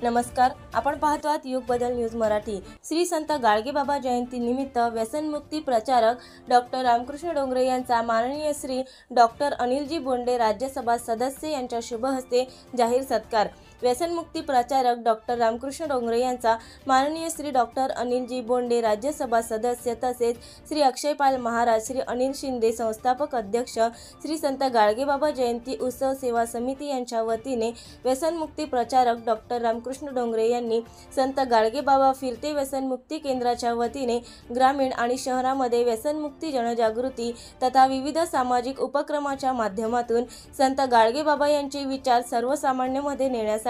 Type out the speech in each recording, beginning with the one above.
नमस्कार, आपण पाहतो आहात युग बदल न्यूज मराठी। श्री संत गाडगेबाबा जयंती निमित्त व्यसनमुक्ती प्रचारक डॉक्टर रामकृष्ण डोंगरे यांचा माननीय श्री डॉक्टर अनिलजी बोंडे राज्यसभा सदस्य यांच्या शुभ हस्ते जाहीर सत्कार। व्यसनमुक्ती प्रचारक डॉक्टर रामकृष्ण डोंगरे यांचा माननीय श्री डॉक्टर अनिलजी बोंडे राज्यसभा सदस्य तसेच श्री अक्षयपाल महाराज, श्री अनिल शिंदे संस्थापक अध्यक्ष, श्री संत गाडगेबाबा जयंती उत्सव सेवा समिती यांच्या वतीने व्यसनमुक्ती प्रचारक डॉक्टर रामकृष्ण डोंगरे यांनी संत गाडगेबाबा फिरते व्यसनमुक्ती केंद्राच्या वतीने ग्रामीण आणि शहरामध्ये व्यसनमुक्ती जनजागृती तथा विविध सामाजिक उपक्रमाच्या माध्यमातून संत गाडगेबाबा यांचे विचार सर्वसामान्यांमध्ये नेण्यासाठी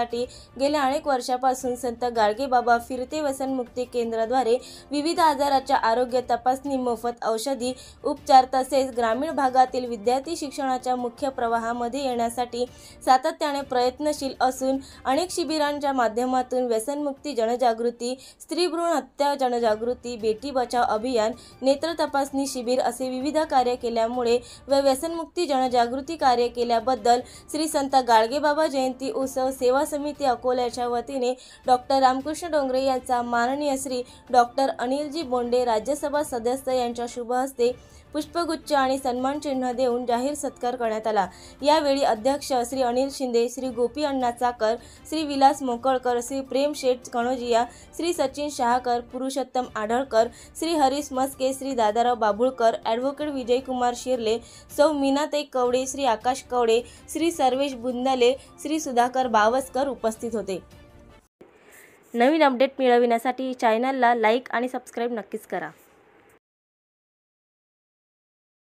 गेल्या अनेक वर्षापासून संत गाडगेबाबा फिरते व्यसनमुक्ती केंद्राद्वारे विविध आजाराच्या आरोग्य तपासणी, मोफत औषधी उपचार तसेच ग्रामीण भागातील विद्यार्थी शिक्षणाच्या मुख्य प्रवाहामध्ये येण्यासाठी सातत्याने प्रयत्नशील असून अनेक शिबिरांच्या माध्यमातून व्यसनमुक्ती जनजागृती, स्त्री भ्रूण हत्या जनजागृती, बेटी बचाव अभियान, नेत्र तपासणी शिबिर असे विविध कार्य केल्यामुळे व व्यसनमुक्ती जनजागृती कार्य केल्याबद्दल श्री संत गाडगेबाबा जयंती उत्सव सेवा समिती अकोल्याच्या वतीने डॉक्टर रामकृष्ण डोंगरे यांचा माननीय श्री डॉक्टर अनिलजी बोंडे राज्यसभा सदस्य यांच्या शुभ हस्ते पुष्पगुच्छ आणि सन्मान चिन्ह देऊन जाहीर सत्कार करण्यात आला। यावेळी अध्यक्ष श्री अनिल शिंदे, श्री गोपी अण्णा चाकर, श्री विलास मोकळकर, श्री प्रेम शेठ कणोजिया, श्री सचिन शहाकर, पुरुषोत्तम आढळकर, श्री हरीश मस्के, श्री दादाराव बाबुळकर, ॲडव्होकेट विजयकुमार शिर्ले, सौ मीनाताई कवडे, श्री आकाश कवडे, श्री सर्वेश बुंदले, श्री सुधाकर बावस्कर उपस्थित होते। नवीन अपडेट मिळविण्यासाठी चॅनलला लाईक आणि सबस्क्राईब नक्कीच करा।